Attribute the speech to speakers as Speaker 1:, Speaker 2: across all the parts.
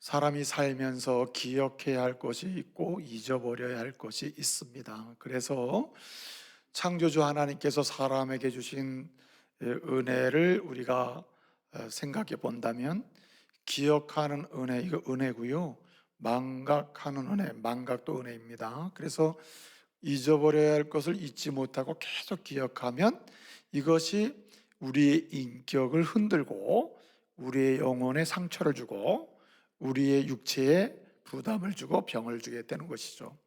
Speaker 1: 사람이 살면서 기억해야 할 것이 있고 잊어버려야 할 것이 있습니다. 그래서 창조주 하나님께서 사람에게 주신 은혜를 우리가 생각해 본다면, 기억하는 은혜, 이거 은혜고요. 망각하는 은혜, 망각도 은혜입니다. 그래서 잊어버려야 할 것을 잊지 못하고 계속 기억하면 이것이 우리의 인격을 흔들고 우리의 영혼에 상처를 주고 우리의 육체에 부담을 주고 병을 주게 되는 것이죠.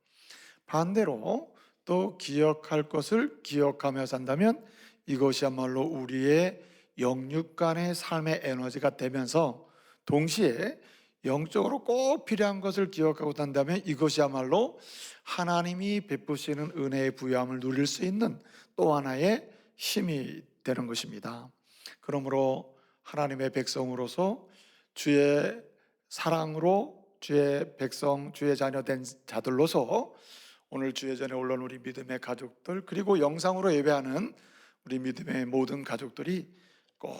Speaker 1: 반대로 또 기억할 것을 기억하며 산다면 이것이야말로 우리의 영육간의 삶의 에너지가 되면서 동시에 영적으로 꼭 필요한 것을 기억하고 산다면 이것이야말로 하나님이 베푸시는 은혜의 부여함을 누릴 수 있는 또 하나의 힘이 되는 것입니다. 그러므로 하나님의 백성으로서 주의 사랑으로 주의 백성, 주의 자녀 된 자들로서 오늘 주의 전에 올라온 우리 믿음의 가족들, 그리고 영상으로 예배하는 우리 믿음의 모든 가족들이 꼭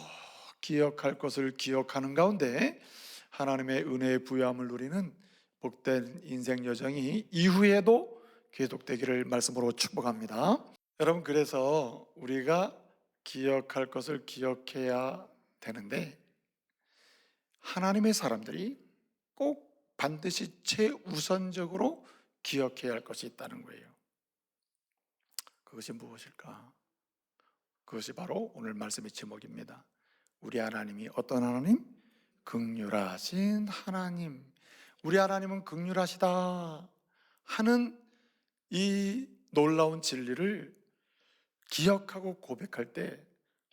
Speaker 1: 기억할 것을 기억하는 가운데 하나님의 은혜의 부여함을 누리는 복된 인생 여정이 이후에도 계속되기를 말씀으로 축복합니다. 여러분, 그래서 우리가 기억할 것을 기억해야 되는데 하나님의 사람들이 꼭 반드시 최우선적으로 기억해야 할 것이 있다는 거예요. 그것이 무엇일까? 그것이 바로 오늘 말씀의 제목입니다. 우리 하나님이 어떤 하나님? 긍휼하신 하나님. 우리 하나님은 긍휼하시다 하는 이 놀라운 진리를 기억하고 고백할 때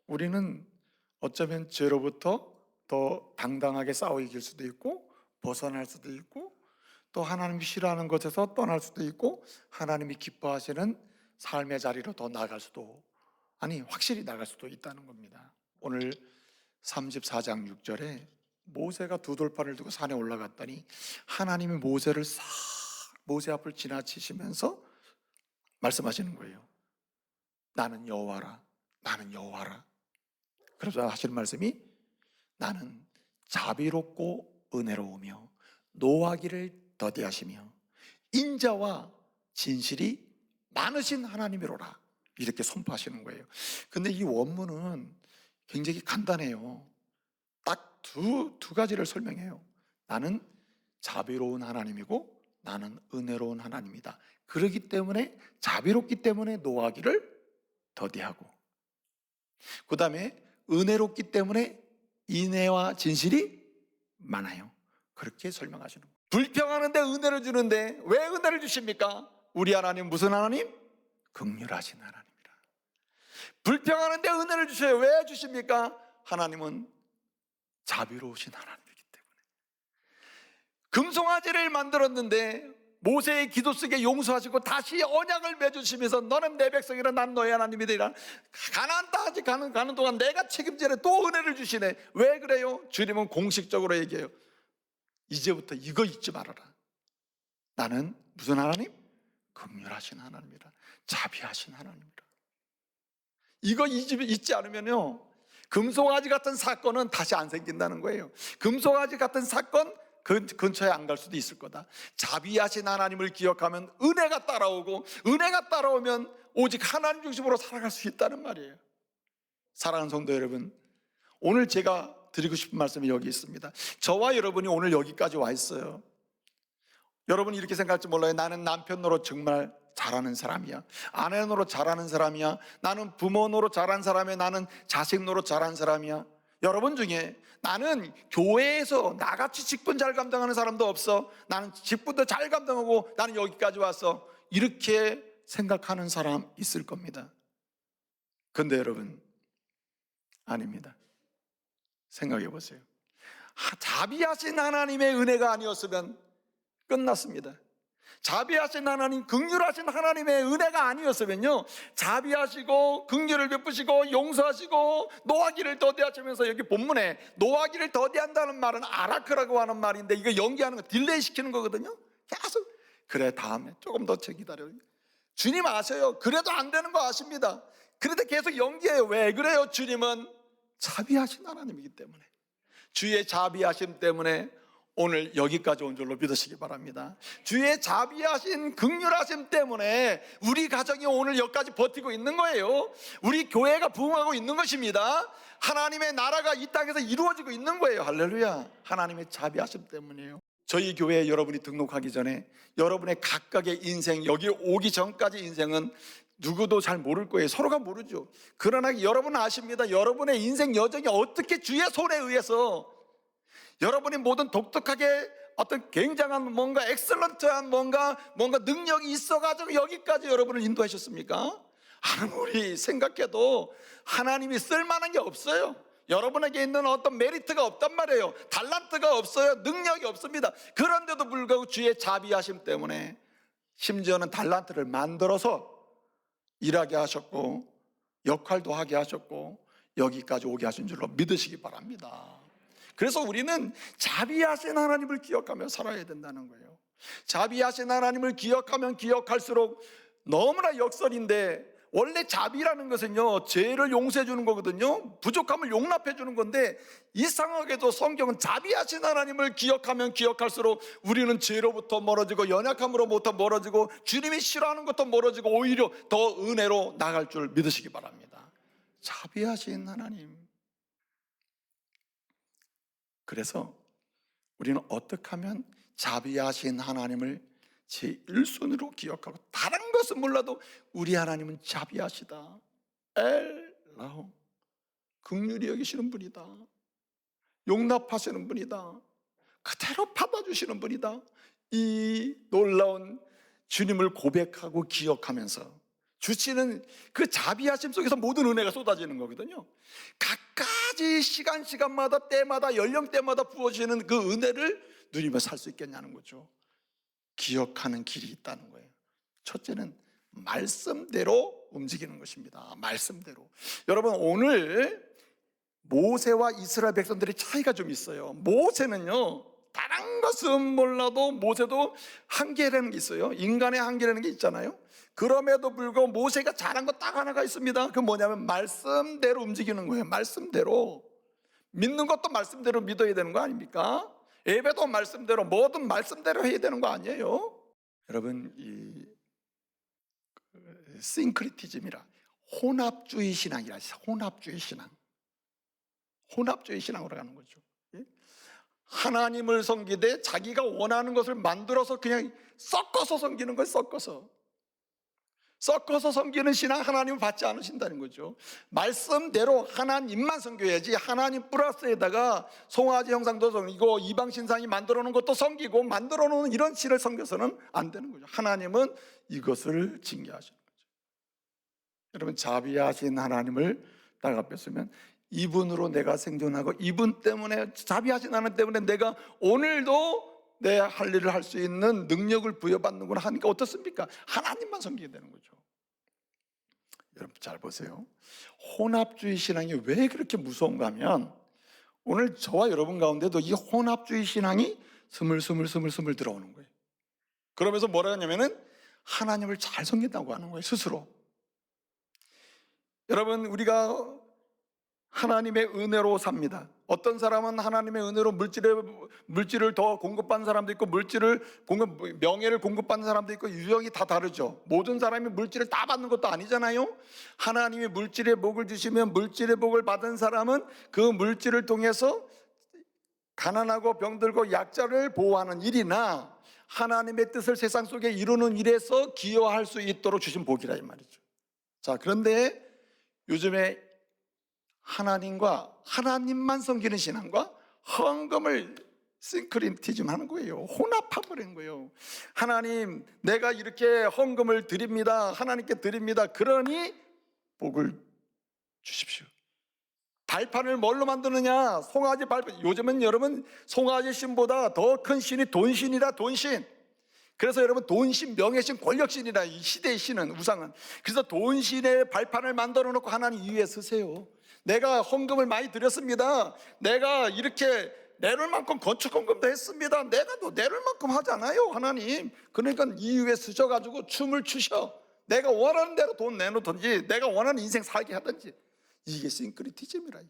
Speaker 1: 우리는 어쩌면 죄로부터 더 당당하게 싸워 이길 수도 있고 벗어날 수도 있고 또 하나님이 싫어하는 것에서 떠날 수도 있고 하나님이 기뻐하시는 삶의 자리로 더 나아갈 수도, 아니 확실히 나갈 수도 있다는 겁니다. 오늘 34장 6절에 모세가 두 돌판을 두고 산에 올라갔더니 하나님이 모세를 싹 모세 앞을 지나치시면서 말씀하시는 거예요. 나는 여호와라, 나는 여호와라. 그래서 하시는 말씀이 나는 자비롭고 은혜로우며 노하기를 더디하시며 인자와 진실이 많으신 하나님이로라, 이렇게 선포하시는 거예요. 근데 이 원문은 굉장히 간단해요. 딱 두 가지를 설명해요. 나는 자비로운 하나님이고 나는 은혜로운 하나님이다. 그렇기 때문에, 자비롭기 때문에 노하기를 더디하고, 그 다음에 은혜롭기 때문에 인애와 진실이 많아요. 그렇게 설명하시는 거예요. 불평하는데 은혜를 주는데 왜 은혜를 주십니까? 우리 하나님 무슨 하나님? 긍휼하신 하나님이라. 불평하는데 은혜를 주셔요. 왜 주십니까? 하나님은 자비로우신 하나님이기 때문에. 금송아지를 만들었는데 모세의 기도 속에 용서하시고 다시 언약을 맺으시면서 너는 내 백성이라 난 너의 하나님이 되리라. 가나안 땅까지 가는 동안 내가 책임지네. 또 은혜를 주시네. 왜 그래요? 주님은 공식적으로 얘기해요. 이제부터 이거 잊지 말아라. 나는 무슨 하나님? 긍휼하신 하나님이라, 자비하신 하나님이라. 이거 잊지 않으면요 금송아지 같은 사건은 다시 안 생긴다는 거예요. 금송아지 같은 사건 근처에 안 갈 수도 있을 거다. 자비하신 하나님을 기억하면 은혜가 따라오고, 은혜가 따라오면 오직 하나님 중심으로 살아갈 수 있다는 말이에요. 사랑하는 성도 여러분, 오늘 제가 드리고 싶은 말씀이 여기 있습니다. 저와 여러분이 오늘 여기까지 와 있어요. 여러분이 이렇게 생각할지 몰라요. 나는 남편 노릇 정말 잘하는 사람이야. 아내 노릇 잘하는 사람이야. 나는 부모 노릇 잘하는 사람이야. 나는 자식 노릇 잘하는 사람이야. 여러분 중에 나는 교회에서 나같이 직분 잘 감당하는 사람도 없어. 나는 직분도 잘 감당하고 나는 여기까지 왔어. 이렇게 생각하는 사람 있을 겁니다. 근데 여러분, 아닙니다. 생각해 보세요. 자비하신 하나님의 은혜가 아니었으면 끝났습니다. 자비하신 하나님, 긍휼하신 하나님의 은혜가 아니었으면요 자비하시고 긍휼을 베푸시고 용서하시고 노하기를 더디하시면서, 여기 본문에 노하기를 더디한다는 말은 아라크라고 하는 말인데 이거 연기하는 거, 딜레이 시키는 거거든요. 계속 그래 다음에 조금 더 기다려. 주님 아셔요. 그래도 안 되는 거 아십니다. 그런데 계속 연기해요. 왜 그래요? 주님은 자비하신 하나님이기 때문에, 주의 자비하심 때문에 오늘 여기까지 온 줄로 믿으시기 바랍니다. 주의 자비하신 긍휼하심 때문에 우리 가정이 오늘 여기까지 버티고 있는 거예요. 우리 교회가 부흥하고 있는 것입니다. 하나님의 나라가 이 땅에서 이루어지고 있는 거예요. 할렐루야. 하나님의 자비하심 때문이에요. 저희 교회에 여러분이 등록하기 전에 여러분의 각각의 인생, 여기 오기 전까지 인생은 누구도 잘 모를 거예요. 서로가 모르죠. 그러나 여러분은 아십니다. 여러분의 인생 여정이 어떻게 주의 손에 의해서 여러분이 모든 독특하게 어떤 굉장한 뭔가 엑셀런트한 뭔가 능력이 있어가지고 여기까지 여러분을 인도하셨습니까? 아무리 생각해도 하나님이 쓸만한 게 없어요. 여러분에게 있는 어떤 메리트가 없단 말이에요. 달란트가 없어요. 능력이 없습니다. 그런데도 불구하고 주의 자비하심 때문에 심지어는 달란트를 만들어서 일하게 하셨고 역할도 하게 하셨고 여기까지 오게 하신 줄로 믿으시기 바랍니다. 그래서 우리는 자비하신 하나님을 기억하며 살아야 된다는 거예요. 자비하신 하나님을 기억하면 기억할수록 너무나 역설인데, 원래 자비라는 것은요, 죄를 용서해 주는 거거든요. 부족함을 용납해 주는 건데, 이상하게도 성경은 자비하신 하나님을 기억하면 기억할수록 우리는 죄로부터 멀어지고 연약함으로부터 멀어지고 주님이 싫어하는 것도 멀어지고 오히려 더 은혜로 나갈 줄 믿으시기 바랍니다. 자비하신 하나님. 그래서 우리는 어떻게 하면 자비하신 하나님을 제1순위로 기억하고, 다른 것은 몰라도 우리 하나님은 자비하시다, 엘라호, 긍휼히 여기시는 분이다, 용납하시는 분이다, 그대로 받아주시는 분이다, 이 놀라운 주님을 고백하고 기억하면서 주시는 그 자비하심 속에서 모든 은혜가 쏟아지는 거거든요. 각가지 시간마다 때마다 연령대마다 부어지는 그 은혜를 누리며 살 수 있겠냐는 거죠. 기억하는 길이 있다는 거예요. 첫째는 말씀대로 움직이는 것입니다. 말씀대로. 여러분, 오늘 모세와 이스라엘 백성들의 차이가 좀 있어요. 모세는요, 다른 것은 몰라도 모세도 한계라는 게 있어요. 인간의 한계라는 게 있잖아요. 그럼에도 불구하고 모세가 잘한 거 딱 하나가 있습니다. 그 뭐냐면 말씀대로 움직이는 거예요. 말씀대로. 믿는 것도 말씀대로 믿어야 되는 거 아닙니까? 예배도 말씀대로, 뭐든 말씀대로 해야 되는 거 아니에요? 여러분, 이 싱크리티즘이라 혼합주의 신앙이라 해서 혼합주의 신앙, 혼합주의 신앙으로 가는 거죠. 하나님을 섬기되 자기가 원하는 것을 만들어서 그냥 섞어서 섬기는 거예요. 섞어서 섬기는 신앙, 하나님을 받지 않으신다는 거죠. 말씀대로 하나님만 섬겨야지, 하나님 플러스에다가 송아지 형상도 섬기고 이방 신상이 만들어 놓은 것도 섬기고 만들어 놓은 이런 신을 섬겨서는 안 되는 거죠. 하나님은 이것을 징계하시는 거죠. 여러분, 자비하신 하나님을 딱 앞에 쓰면 이분으로 내가 생존하고 이분 때문에, 자비하신 하나님 때문에 내가 오늘도 내 할 일을 할 수 있는 능력을 부여받는구나 하니까 어떻습니까? 하나님만 섬기게 되는 거죠. 여러분 잘 보세요. 혼합주의 신앙이 왜 그렇게 무서운가 하면, 오늘 저와 여러분 가운데도 이 혼합주의 신앙이 스물스물 들어오는 거예요. 그러면서 뭐라 하냐면은 하나님을 잘 섬긴다고 하는 거예요, 스스로. 여러분, 우리가 하나님의 은혜로 삽니다. 어떤 사람은 하나님의 은혜로 물질을 더 공급받는 사람도 있고, 명예를 공급받는 사람도 있고, 유형이 다 다르죠. 모든 사람이 물질을 다 받는 것도 아니잖아요. 하나님이 물질의 복을 주시면 물질의 복을 받은 사람은 그 물질을 통해서 가난하고 병들고 약자를 보호하는 일이나 하나님의 뜻을 세상 속에 이루는 일에서 기여할 수 있도록 주신 복이라 이 말이죠. 자, 그런데 요즘에 하나님만 섬기는 신앙과 헌금을 싱크리티즘 하는 거예요. 혼합해버린 거예요. 하나님, 내가 이렇게 헌금을 드립니다, 하나님께 드립니다, 그러니 복을 주십시오. 발판을 뭘로 만드느냐? 송아지 발판. 요즘은 여러분, 송아지 신보다 더 큰 신이 돈신이라, 돈신. 그래서 여러분, 돈신, 명예신, 권력신이라, 이 시대의 신은, 우상은. 그래서 돈신의 발판을 만들어 놓고 하나님 위에 서세요. 내가 헌금을 많이 드렸습니다, 내가 이렇게 내놓을 만큼 건축 헌금도 했습니다, 내가 또 내놓을 만큼 하잖아요, 하나님. 그러니까 이 위에 서셔가지고 춤을 추셔. 내가 원하는 대로 돈 내놓든지 내가 원하는 인생 살게 하든지. 이게 싱크리티즘이라.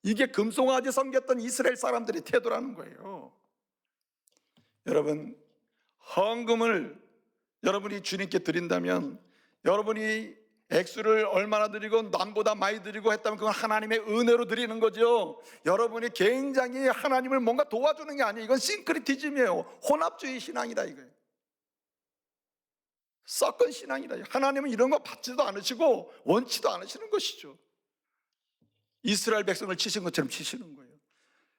Speaker 1: 이게 금송아지 섬겼던 이스라엘 사람들의 태도라는 거예요. 여러분, 헌금을 여러분이 주님께 드린다면, 여러분이 액수를 얼마나 드리고 남보다 많이 드리고 했다면 그건 하나님의 은혜로 드리는 거죠. 여러분이 굉장히 하나님을 뭔가 도와주는 게 아니에요. 이건 싱크리티즘이에요. 혼합주의 신앙이다 이거예요. 섞은 신앙이다. 하나님은 이런 거 받지도 않으시고 원치도 않으시는 것이죠. 이스라엘 백성을 치신 것처럼 치시는 거예요.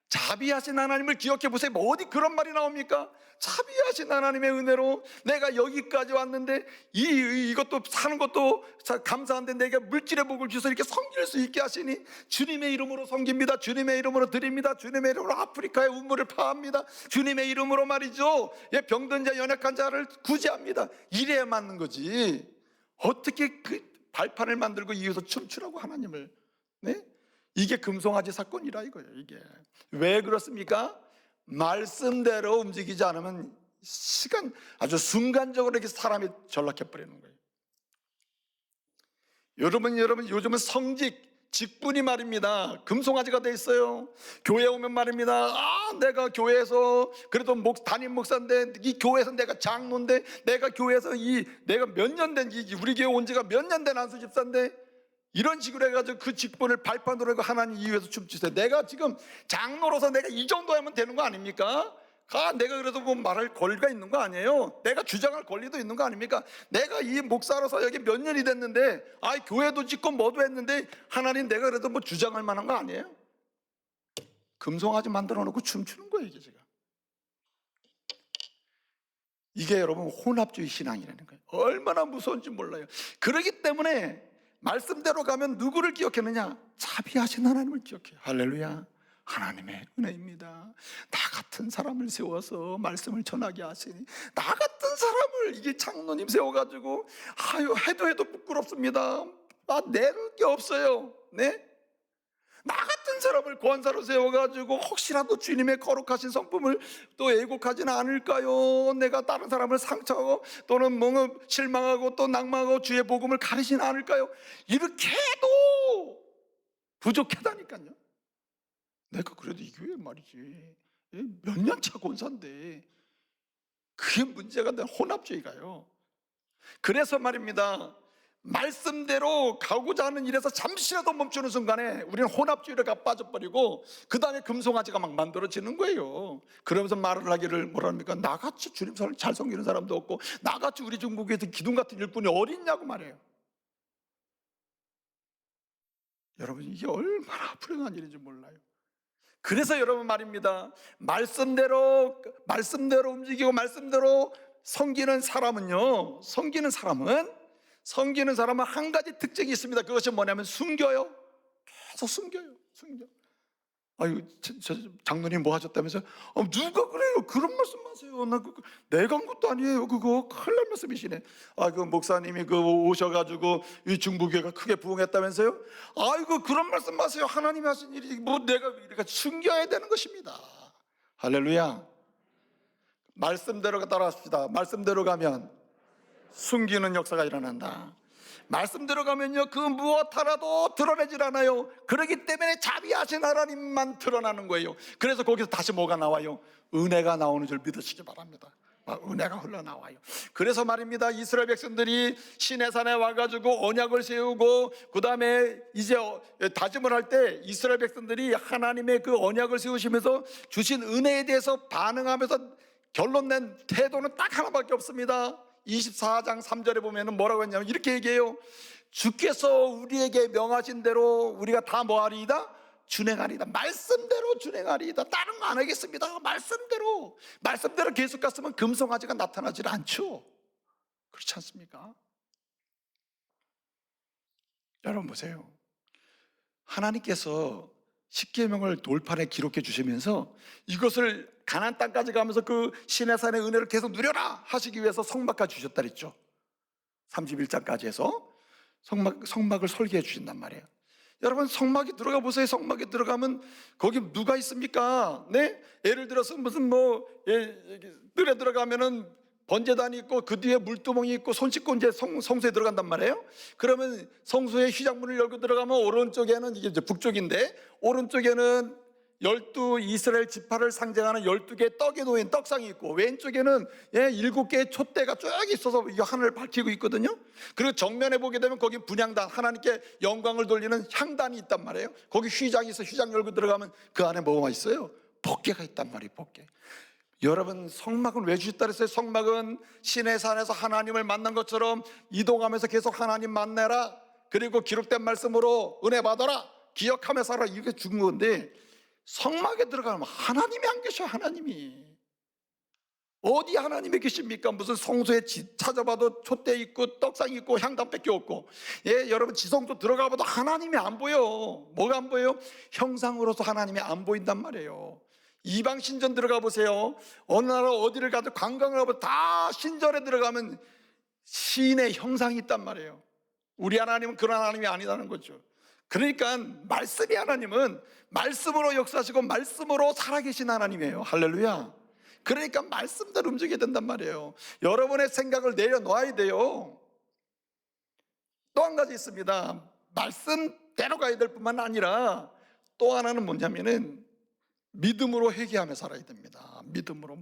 Speaker 1: 자비하신 하나님을 기억해 보세요. 뭐 어디 그런 말이 나옵니까? 자비하신 하나님의 은혜로 내가 여기까지 왔는데 이것도 사는 것도 감사한데 내가 물질의 복을 주셔서 이렇게 섬길 수 있게 하시니 주님의 이름으로 섬깁니다. 주님의 이름으로 드립니다. 주님의 이름으로 아프리카의 우물을 파합니다. 주님의 이름으로 말이죠, 병든 자 연약한 자를 구제합니다. 이래야 맞는 거지. 어떻게 그 발판을 만들고 이어서 춤추라고 하나님을, 네? 이게 금송아지 사건이라 이거예요. 이게 왜 그렇습니까? 말씀대로 움직이지 않으면 아주 순간적으로 이렇게 사람이 전락해 버리는 거예요. 여러분 요즘은 성직 직분이 말입니다 금송아지가 돼 있어요. 교회 오면 말입니다, 내가 교회에서 그래도 담임 목사인데, 이 교회에서 내가 장로인데, 내가 교회에서 내가 몇 년 된 우리 교회 온 지가 몇 년 된 안수 집사인데, 이런 식으로 해가지고 그 직분을 발판으로 해서 하나님 이유에서 춤추세요. 내가 지금 장로로서 내가 이 정도 하면 되는 거 아닙니까? 내가 그래도 뭐 말할 권리가 있는 거 아니에요? 내가 주장할 권리도 있는 거 아닙니까? 내가 이 목사로서 여기 몇 년이 됐는데, 교회도 짓고 뭐도 했는데, 하나님 내가 그래도 뭐 주장할 만한 거 아니에요? 금송아지 만들어 놓고 춤추는 거예요, 이게 지금. 이게 여러분 혼합주의 신앙이라는 거예요. 얼마나 무서운지 몰라요. 그렇기 때문에 말씀대로 가면 누구를 기억했느냐? 자비하신 하나님을 기억해요. 할렐루야. 하나님의 은혜입니다. 나 같은 사람을 세워서 말씀을 전하게 하시니, 나 같은 사람을 이게 장로님 세워가지고 해도 부끄럽습니다. 내를 게 없어요. 네? 나 같은 사람을 권사로 세워가지고 혹시라도 주님의 거룩하신 성품을 또 애곡하지는 않을까요? 내가 다른 사람을 상처하고 또는 뭔가 실망하고 또 낭망하고 주의 복음을 가리지는 않을까요? 이렇게 해도 부족하다니까요. 내가 그래도 이 교회 말이지 몇 년 차 권사인데 그게 문제가 된 혼합주의가요. 그래서 말입니다, 말씀대로 가고자 하는 일에서 잠시라도 멈추는 순간에 우리는 혼합주의를 빠져버리고 그 다음에 금송아지가 막 만들어지는 거예요. 그러면서 말을 하기를 뭐라 합니까? 나같이 주님 잘 섬기는 사람도 없고 나같이 우리 중국에서 기둥 같은 일꾼이 어딨냐고 말해요. 여러분, 이게 얼마나 불행한 일인지 몰라요. 그래서 여러분 말입니다, 말씀대로 움직이고 말씀대로 섬기는 사람은 한 가지 특징이 있습니다. 그것이 뭐냐면 숨겨요. 계속 숨겨요. 저 장로님 뭐 하셨다면서요? 누가 그래요? 그런 말씀 하세요. 내가 한 것도 아니에요. 그거 큰일 날 말씀이시네. 그 목사님이 오셔가지고 이 중부교회가 크게 부흥했다면서요? 그런 말씀 마세요. 하나님이 하신 일이 내가 이렇게 숨겨야 되는 것입니다. 할렐루야. 말씀대로 따라합시다. 말씀대로 가면 숨기는 역사가 일어난다. 말씀대로 가면요, 그 무엇 하나도 드러내질 않아요. 그렇기 때문에 자비하신 하나님만 드러나는 거예요. 그래서 거기서 다시 뭐가 나와요? 은혜가 나오는 줄 믿으시기 바랍니다. 은혜가 흘러나와요. 그래서 말입니다, 이스라엘 백성들이 시내산에 와가지고 언약을 세우고 그 다음에 이제 다짐을 할 때 이스라엘 백성들이 하나님의 그 언약을 세우시면서 주신 은혜에 대해서 반응하면서 결론 낸 태도는 딱 하나밖에 없습니다. 24장 3절에 보면 뭐라고 했냐면 이렇게 얘기해요. 주께서 우리에게 명하신 대로 우리가 다 뭐하리이다? 준행하리이다. 말씀대로 준행하리이다. 다른 거 안 하겠습니다. 말씀대로 계속 갔으면 금송아지가 나타나질 않죠. 그렇지 않습니까? 여러분 보세요. 하나님께서 십계명을 돌판에 기록해 주시면서 이것을 가나안 땅까지 가면서 그 시내산의 은혜를 계속 누려라 하시기 위해서 성막까지 주셨다 그랬죠. 31장까지 해서 성막을 설계해 주신단 말이에요. 여러분, 성막에 들어가 보세요. 성막에 들어가면 거기 누가 있습니까? 네? 예를 들어서 무슨 뜰에 들어가면은 번제단이 있고 그 뒤에 물두멍이 있고 손 씻고 이제 성소에 들어간단 말이에요. 그러면 성소의 휘장문을 열고 들어가면 오른쪽에는, 이게 이제 북쪽인데, 오른쪽에는 12 이스라엘 지파를 상징하는 12개의 떡에 놓인 떡상이 있고, 왼쪽에는 7개의 촛대가 쭉 있어서 이 하늘을 밝히고 있거든요. 그리고 정면에 보게 되면 거기 분향단, 하나님께 영광을 돌리는 향단이 있단 말이에요. 거기 휘장이 있어. 휘장 열고 들어가면 그 안에 뭐가 있어요? 법궤가 있단 말이에요. 법궤. 여러분, 성막은 왜 주셨다 그랬어요? 성막은 신의 산에서 하나님을 만난 것처럼 이동하면서 계속 하나님 만나라, 그리고 기록된 말씀으로 은혜 받아라, 기억하며 살아라, 이게 중요한 건데, 성막에 들어가면 하나님이 안 계셔. 하나님이 어디 하나님이 계십니까? 무슨 성소에 찾아봐도 촛대 있고 떡상 있고 향단밖에 없고, 여러분 지성소 들어가봐도 하나님이 안 보여. 뭐가 안 보여요? 형상으로서 하나님이 안 보인단 말이에요. 이방 신전 들어가 보세요. 어느 나라 어디를 가도 관광을 하고 다 신전에 들어가면 신의 형상이 있단 말이에요. 우리 하나님은 그런 하나님이 아니라는 거죠. 그러니까 말씀이 하나님은 말씀으로 역사하시고 말씀으로 살아계신 하나님이에요. 할렐루야. 그러니까 말씀대로 움직여야 된단 말이에요. 여러분의 생각을 내려놓아야 돼요. 또 한 가지 있습니다. 말씀대로 가야 될 뿐만 아니라 또 하나는 뭐냐면은 믿음으로 회개하며 살아야 됩니다. 믿음으로.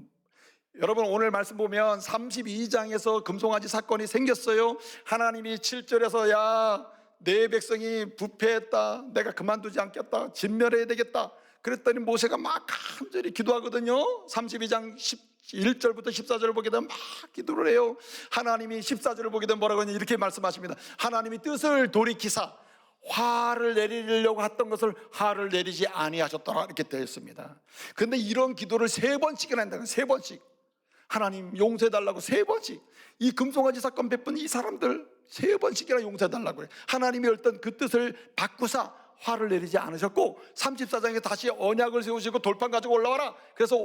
Speaker 1: 여러분, 오늘 말씀 보면 32장에서 금송아지 사건이 생겼어요. 하나님이 7절에서 야, 내 백성이 부패했다, 내가 그만두지 않겠다, 진멸해야 되겠다 그랬더니 모세가 막 간절히 기도하거든요. 32장 1절부터 14절을 보게 되면 막 기도를 해요. 하나님이 14절을 보게 되면 뭐라고 하냐, 이렇게 말씀하십니다. 하나님이 뜻을 돌이키사 화를 내리려고 했던 것을 화를 내리지 아니하셨더라, 이렇게 되어 있습니다. 근데 이런 기도를 3번씩이나 한다는 거예요. 3번씩. 하나님 용서해달라고 3번씩. 이 금송아지 사건 베푼 이 사람들 3번씩이나 용서해달라고 해요. 하나님이 어떤 그 뜻을 바꾸사 화를 내리지 않으셨고, 34장에 다시 언약을 세우시고 돌판 가지고 올라와라, 그래서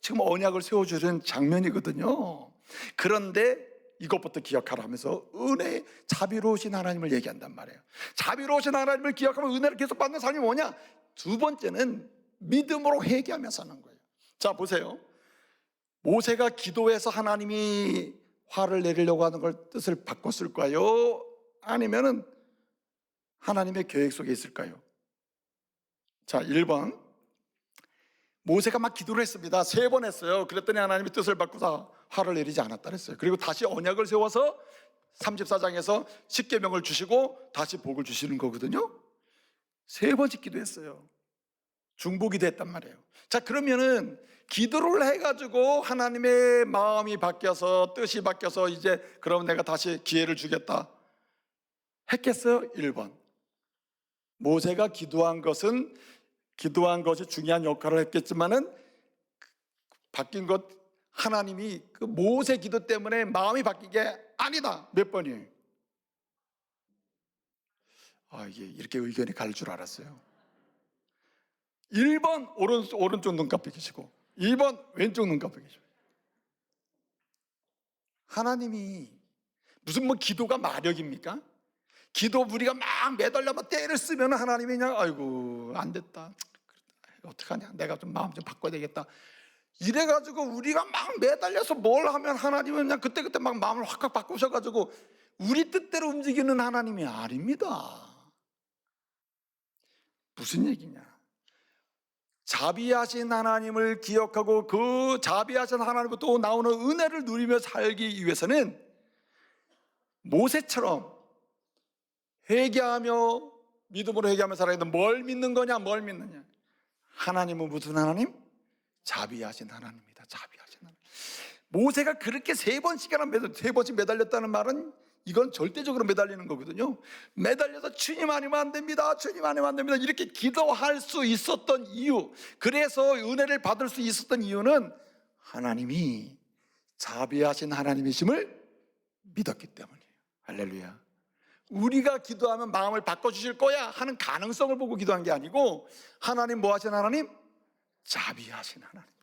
Speaker 1: 지금 언약을 세워주는 장면이거든요. 그런데 이것부터 기억하라 하면서 은혜, 자비로우신 하나님을 얘기한단 말이에요. 자비로우신 하나님을 기억하면 은혜를 계속 받는 삶이 뭐냐? 2번째는 믿음으로 회개하며 사는 거예요. 자, 보세요. 모세가 기도해서 하나님이 화를 내리려고 하는 걸 뜻을 바꿨을까요? 아니면은 하나님의 계획 속에 있을까요? 자, 1번. 모세가 막 기도를 했습니다. 3번 했어요. 그랬더니 하나님이 뜻을 바꾸사 화를 내리지 않았다 그랬어요. 그리고 다시 언약을 세워서 34장에서 십계명을 주시고 다시 복을 주시는 거거든요. 3번씩 기도했어요. 중보기도 했단 말이에요. 자, 그러면은 기도를 해가지고 하나님의 마음이 바뀌어서 뜻이 바뀌어서 이제 그럼 내가 다시 기회를 주겠다 했겠어요? 1번. 모세가 기도한 것이 중요한 역할을 했겠지만은 바뀐 것, 하나님이 그 모세 기도 때문에 마음이 바뀐 게 아니다. 몇 번이에요? 이게 이렇게 의견이 갈 줄 알았어요. 1번 오른쪽 눈꺼풀 계시고 2번 왼쪽 눈꺼풀 계시고. 하나님이 무슨 기도가 마력입니까? 기도 우리가 막 매달려 막 때를 쓰면 하나님이 그냥 아이고 안 됐다, 어떡하냐, 내가 좀 마음 좀 바꿔야 되겠다, 이래가지고 우리가 막 매달려서 뭘 하면 하나님은 그냥 그때그때 막 마음을 확 바꾸셔가지고 우리 뜻대로 움직이는 하나님이 아닙니다. 무슨 얘기냐? 자비하신 하나님을 기억하고 그 자비하신 하나님으로부터 또 나오는 은혜를 누리며 살기 위해서는 모세처럼 회개하며 믿음으로 회개하며 살아야 되는데, 뭘 믿는 거냐? 뭘 믿느냐? 하나님은 무슨 하나님? 자비하신 하나님입니다. 자비하신 하나님. 모세가 그렇게 3번씩 매달렸다는 말은 이건 절대적으로 매달리는 거거든요. 매달려서 주님 아니면 안 됩니다, 주님 아니면 안 됩니다, 이렇게 기도할 수 있었던 이유, 그래서 은혜를 받을 수 있었던 이유는 하나님이 자비하신 하나님이심을 믿었기 때문이에요. 할렐루야. 우리가 기도하면 마음을 바꿔주실 거야 하는 가능성을 보고 기도한 게 아니고, 하나님 뭐 하신 하나님? 자비하신 하나님이라.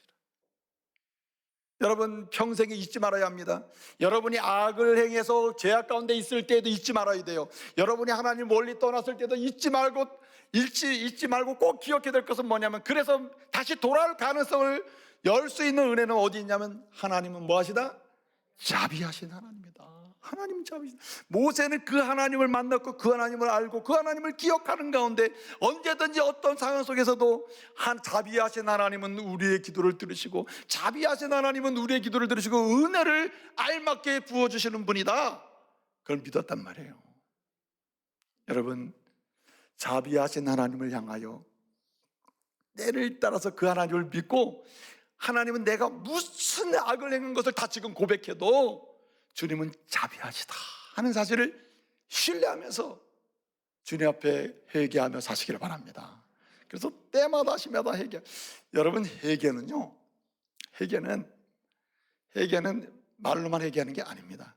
Speaker 1: 여러분, 평생에 잊지 말아야 합니다. 여러분이 악을 행해서 죄악 가운데 있을 때에도 잊지 말아야 돼요. 여러분이 하나님 멀리 떠났을 때도 잊지 말고 꼭 기억해야 될 것은 뭐냐면, 그래서 다시 돌아올 가능성을 열 수 있는 은혜는 어디 있냐면, 하나님은 뭐 하시다? 자비하신 하나님이다. 하나님 자비하신. 모세는 그 하나님을 만났고 그 하나님을 알고 그 하나님을 기억하는 가운데 언제든지 어떤 상황 속에서도 자비하신 하나님은 우리의 기도를 들으시고, 자비하신 하나님은 우리의 기도를 들으시고 은혜를 알맞게 부어주시는 분이다, 그걸 믿었단 말이에요. 여러분, 자비하신 하나님을 향하여 때를 따라서 그 하나님을 믿고, 하나님은 내가 무슨 악을 행한 것을 다 지금 고백해도 주님은 자비하시다 하는 사실을 신뢰하면서 주님 앞에 회개하며 사시기를 바랍니다. 그래서 때마다 시마다 회개. 여러분, 회개는 말로만 회개하는 게 아닙니다.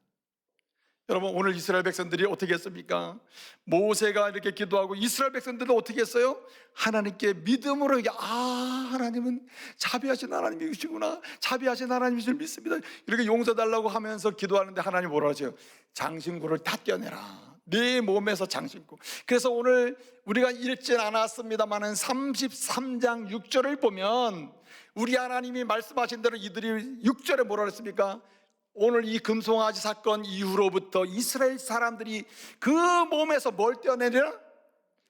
Speaker 1: 여러분, 오늘 이스라엘 백성들이 어떻게 했습니까? 모세가 이렇게 기도하고 이스라엘 백성들도 어떻게 했어요? 하나님께 믿음으로, 하나님은 자비하신 하나님이시구나, 자비하신 하나님이실 믿습니다, 이렇게 용서달라고 하면서 기도하는데 하나님 뭐라 하세요? 장신구를 다 떼어내라, 네 몸에서 장신구. 그래서 오늘 우리가 읽진 않았습니다만은 33장 6절을 보면 우리 하나님이 말씀하신 대로 이들이 6절에 뭐라 그랬습니까? 오늘 이 금송아지 사건 이후로부터 이스라엘 사람들이 그 몸에서 뭘 떼어내리라?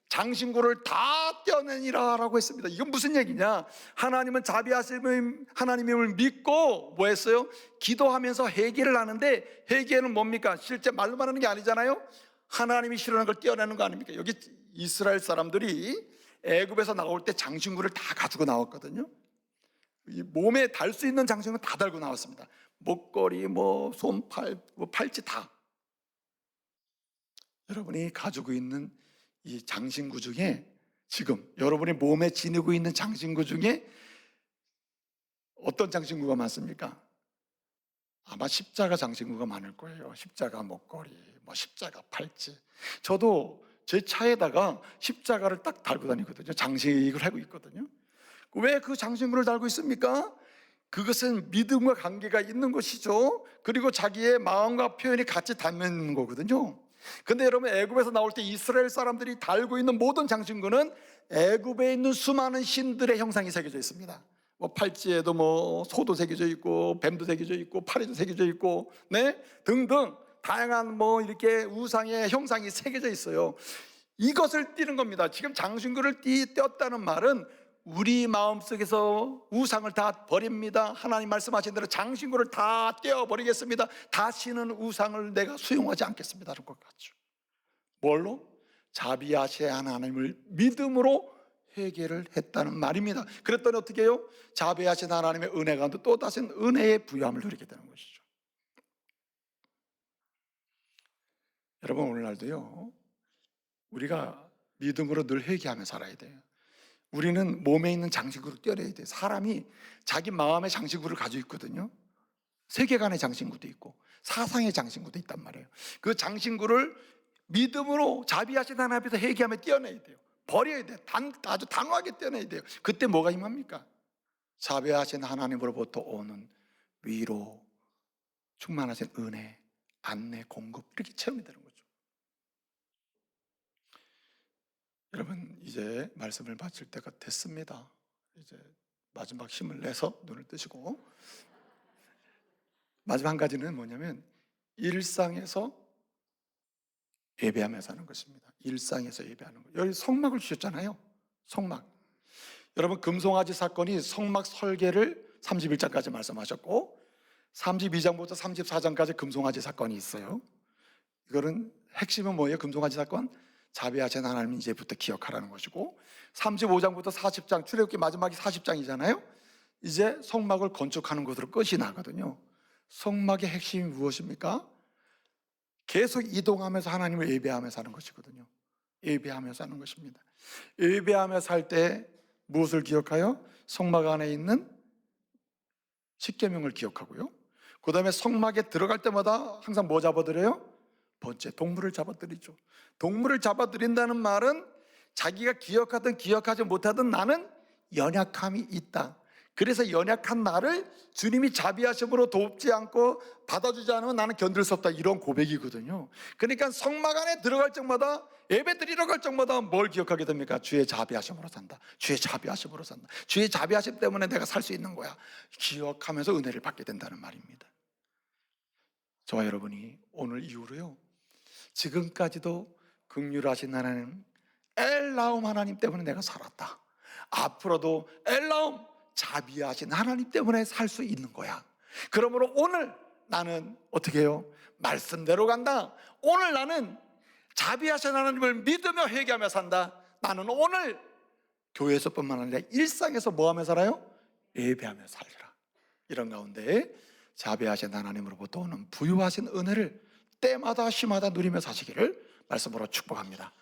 Speaker 1: 장신구를 다 떼어내니라 라고 했습니다. 이건 무슨 얘기냐? 하나님은 자비하신 하나님임을 믿고 뭐 했어요? 기도하면서 회개를 하는데, 회개는 뭡니까? 실제 말로만 하는 게 아니잖아요. 하나님이 싫어하는 걸 떼어내는 거 아닙니까? 여기 이스라엘 사람들이 애굽에서 나올 때 장신구를 다 가지고 나왔거든요. 이 몸에 달 수 있는 장신구 다 달고 나왔습니다. 목걸이, 손팔, 팔찌 다. 여러분이 가지고 있는 이 장신구 중에, 지금 여러분이 몸에 지니고 있는 장신구 중에 어떤 장신구가 많습니까? 아마 십자가 장신구가 많을 거예요. 십자가 목걸이, 십자가 팔찌. 저도 제 차에다가 십자가를 딱 달고 다니거든요. 장식을 하고 있거든요. 왜 그 장신구를 달고 있습니까? 그것은 믿음과 관계가 있는 것이죠. 그리고 자기의 마음과 표현이 같이 닿는 거거든요. 근데 여러분, 애굽에서 나올 때 이스라엘 사람들이 달고 있는 모든 장신구는 애굽에 있는 수많은 신들의 형상이 새겨져 있습니다. 팔찌에도 소도 새겨져 있고, 뱀도 새겨져 있고, 파리도 새겨져 있고, 등등 다양한 이렇게 우상의 형상이 새겨져 있어요. 이것을 띄는 겁니다. 지금 장신구를 띄었다는 말은 우리 마음속에서 우상을 다 버립니다. 하나님 말씀하신 대로 장신구를 다 떼어버리겠습니다. 다시는 우상을 내가 수용하지 않겠습니다 하는 것 같죠. 뭘로? 자비하신 하나님을 믿음으로 회개를 했다는 말입니다. 그랬더니 어떻게 해요? 자비하신 하나님의 은혜가 또 다시 은혜의 부여함을 누리게 되는 것이죠. 여러분, 오늘날도요, 우리가 믿음으로 늘 회개하며 살아야 돼요. 우리는 몸에 있는 장신구를 떼어내야 돼요. 사람이 자기 마음의 장신구를 가지고 있거든요. 세계관의 장신구도 있고 사상의 장신구도 있단 말이에요. 그 장신구를 믿음으로 자비하신 하나님 앞에서 회개하며 떼어내야 돼요. 버려야 돼요. 아주 단호하게 떼어내야 돼요. 그때 뭐가 임합니까? 자비하신 하나님으로부터 오는 위로, 충만하신 은혜, 안내, 공급, 이렇게 체험이 되는 거죠. 여러분, 이제 말씀을 마칠 때가 됐습니다. 이제 마지막 힘을 내서 눈을 뜨시고, 마지막 한 가지는 뭐냐면 일상에서 예배하며 사는 것입니다. 일상에서 예배하는 것. 여기 성막을 주셨잖아요. 성막. 여러분, 금송아지 사건이 성막 설계를 31장까지 말씀하셨고 32장부터 34장까지 금송아지 사건이 있어요. 이거는 핵심은 뭐예요? 금송아지 사건? 자비하신 하나님 이제부터 기억하라는 것이고, 35장부터 40장, 출애굽기 마지막이 40장이잖아요. 이제 성막을 건축하는 것으로 끝이 나거든요. 성막의 핵심이 무엇입니까? 계속 이동하면서 하나님을 예배하며 사는 것이거든요. 예배하며 사는 것입니다. 예배하며 살 때 무엇을 기억하여? 성막 안에 있는 십계명을 기억하고요. 그 다음에 성막에 들어갈 때마다 항상 뭐 잡아드려요? 번째, 동물을 잡아드리죠. 동물을 잡아드린다는 말은 자기가 기억하든 기억하지 못하든 나는 연약함이 있다. 그래서 연약한 나를 주님이 자비하심으로 돕지 않고 받아주지 않으면 나는 견딜 수 없다, 이런 고백이거든요. 그러니까 성막 안에 들어갈 적마다, 예배 드리러 갈 적마다 뭘 기억하게 됩니까? 주의 자비하심으로 산다. 주의 자비하심으로 산다. 주의 자비하심 때문에 내가 살 수 있는 거야. 기억하면서 은혜를 받게 된다는 말입니다. 저와 여러분이 오늘 이후로요, 지금까지도 긍휼하신 하나님, 엘라움 하나님 때문에 내가 살았다. 앞으로도 엘라움 자비하신 하나님 때문에 살 수 있는 거야. 그러므로 오늘 나는 어떻게 해요? 말씀대로 간다. 오늘 나는 자비하신 하나님을 믿으며 회개하며 산다. 나는 오늘 교회에서뿐만 아니라 일상에서 뭐하며 살아요? 예배하며 살리라. 이런 가운데 자비하신 하나님으로부터 오는 부유하신 은혜를 때마다 시마다 누리며 사시기를 말씀으로 축복합니다.